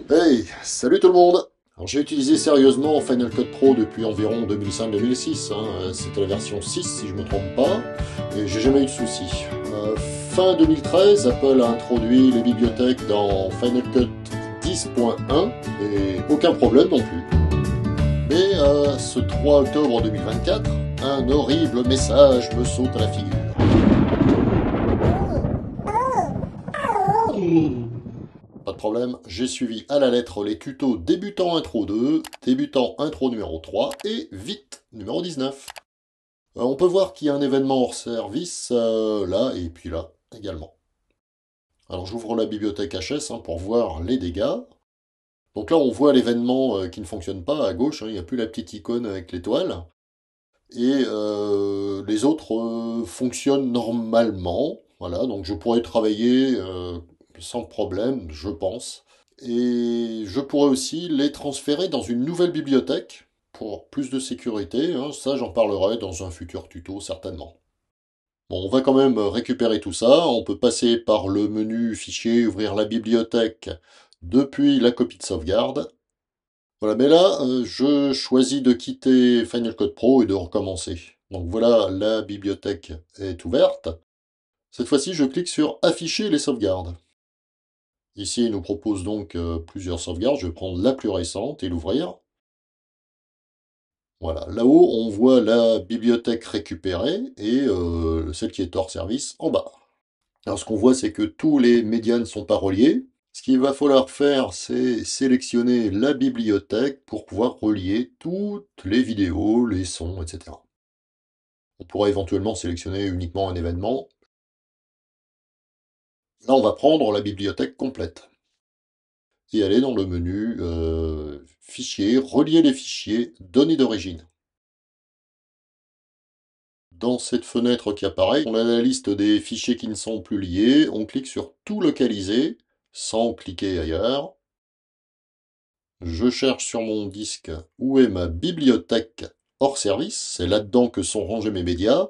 Hey, salut tout le monde! Alors j'ai utilisé sérieusement Final Cut Pro depuis environ 2005-2006, c'était la version 6 si je me trompe pas, et j'ai jamais eu de soucis. Fin 2013, Apple a introduit les bibliothèques dans Final Cut 10.1, et aucun problème non plus. Mais ce 3 octobre 2024, un horrible message me saute à la figure. Pas de problème, j'ai suivi à la lettre les tutos débutant intro 2, débutant intro numéro 3 et vite numéro 19. On peut voir qu'il y a un événement hors service là et puis là également. Alors j'ouvre la bibliothèque HS pour voir les dégâts. Donc là on voit l'événement qui ne fonctionne pas à gauche, il n'y a plus la petite icône avec l'étoile. Et les autres fonctionnent normalement. Voilà, donc je pourrais travailler sans problème, je pense. Et je pourrais aussi les transférer dans une nouvelle bibliothèque pour plus de sécurité. Ça, j'en parlerai dans un futur tuto certainement. Bon, on va quand même récupérer tout ça. On peut passer par le menu Fichier, ouvrir la bibliothèque depuis la copie de sauvegarde. Voilà, mais là, je choisis de quitter Final Cut Pro et de recommencer. Donc voilà, la bibliothèque est ouverte. Cette fois-ci, je clique sur Afficher les sauvegardes. Ici, il nous propose donc plusieurs sauvegardes. Je vais prendre la plus récente et l'ouvrir. Voilà, là-haut, on voit la bibliothèque récupérée et celle qui est hors service en bas. Alors, ce qu'on voit, c'est que tous les médias ne sont pas reliés. Ce qu'il va falloir faire, c'est sélectionner la bibliothèque pour pouvoir relier toutes les vidéos, les sons, etc. On pourrait éventuellement sélectionner uniquement un événement. Là, on va prendre la bibliothèque complète et aller dans le menu Fichier, relier les fichiers, données d'origine. Dans cette fenêtre qui apparaît, on a la liste des fichiers qui ne sont plus liés. On clique sur Tout localiser, sans cliquer ailleurs. Je cherche sur mon disque où est ma bibliothèque hors service. C'est là-dedans que sont rangés mes médias.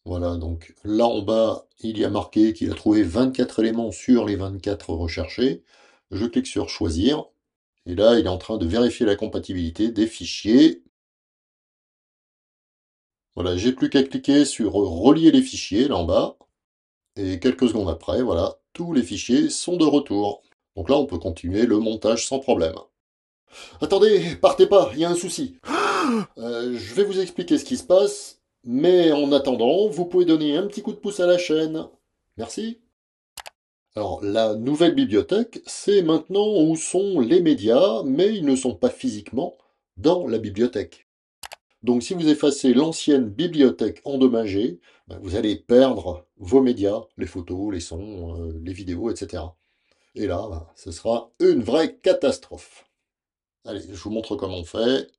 Voilà, donc là en bas, il y a marqué qu'il a trouvé 24 éléments sur les 24 recherchés. Je clique sur Choisir. Et là, il est en train de vérifier la compatibilité des fichiers. Voilà, j'ai plus qu'à cliquer sur Relier les fichiers, là en bas. Et quelques secondes après, voilà, tous les fichiers sont de retour. Donc là, on peut continuer le montage sans problème. Attendez, partez pas, il y a un souci. Je vais vous expliquer ce qui se passe, mais en attendant, vous pouvez donner un petit coup de pouce à la chaîne. Merci. Alors, la nouvelle bibliothèque, c'est maintenant où sont les médias, mais ils ne sont pas physiquement dans la bibliothèque. Donc, si vous effacez l'ancienne bibliothèque endommagée, vous allez perdre vos médias, les photos, les sons, les vidéos, etc. Et là, ce sera une vraie catastrophe. Allez, je vous montre comment on fait.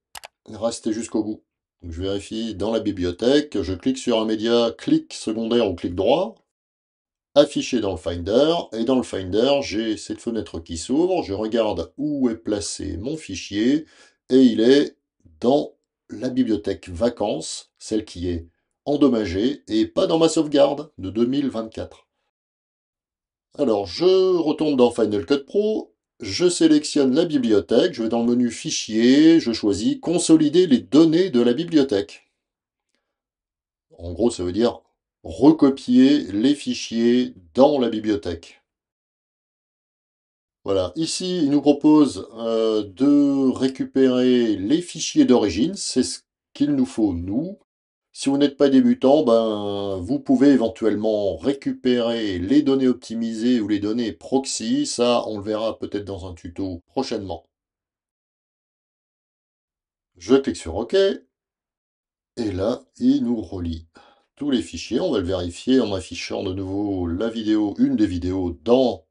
Restez jusqu'au bout. Donc, je vérifie dans la bibliothèque, je clique sur un média, clic secondaire ou clic droit, affiché dans le Finder, et dans le Finder, j'ai cette fenêtre qui s'ouvre, je regarde où est placé mon fichier, et il est dans la bibliothèque vacances, celle qui est endommagée, et pas dans ma sauvegarde de 2024. Alors, je retourne dans Final Cut Pro, je sélectionne la bibliothèque, je vais dans le menu Fichier, je choisis Consolider les données de la bibliothèque. En gros, ça veut dire recopier les fichiers dans la bibliothèque. Voilà, ici, il nous propose de récupérer les fichiers d'origine, c'est ce qu'il nous faut, nous. Si vous n'êtes pas débutant, vous pouvez éventuellement récupérer les données optimisées ou les données proxy. Ça, on le verra peut-être dans un tuto prochainement. Je clique sur OK. Et là, il nous relie tous les fichiers. On va le vérifier en affichant de nouveau la vidéo, une des vidéos dans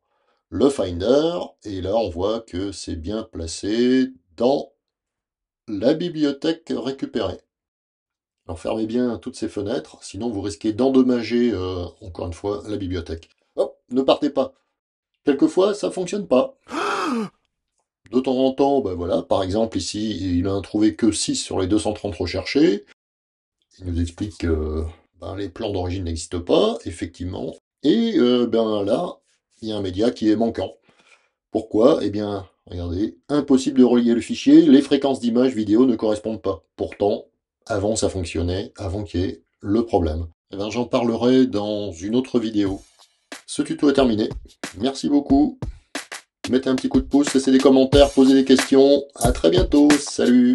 le Finder. Et là, on voit que c'est bien placé dans la bibliothèque récupérée. Alors fermez bien toutes ces fenêtres, sinon vous risquez d'endommager, encore une fois, la bibliothèque. Hop, ne partez pas. Quelquefois, ça fonctionne pas. De temps en temps, voilà, par exemple ici, il n'a trouvé que 6 sur les 230 recherchés. Il nous explique que les plans d'origine n'existent pas, effectivement. Et là, il y a un média qui est manquant. Pourquoi? Eh bien, regardez, impossible de relier le fichier, les fréquences d'image vidéo ne correspondent pas. Pourtant, avant ça fonctionnait, avant qu'il y ait le problème. Eh bien, j'en parlerai dans une autre vidéo. Ce tuto est terminé. Merci beaucoup. Mettez un petit coup de pouce, laissez des commentaires, posez des questions. À très bientôt. Salut!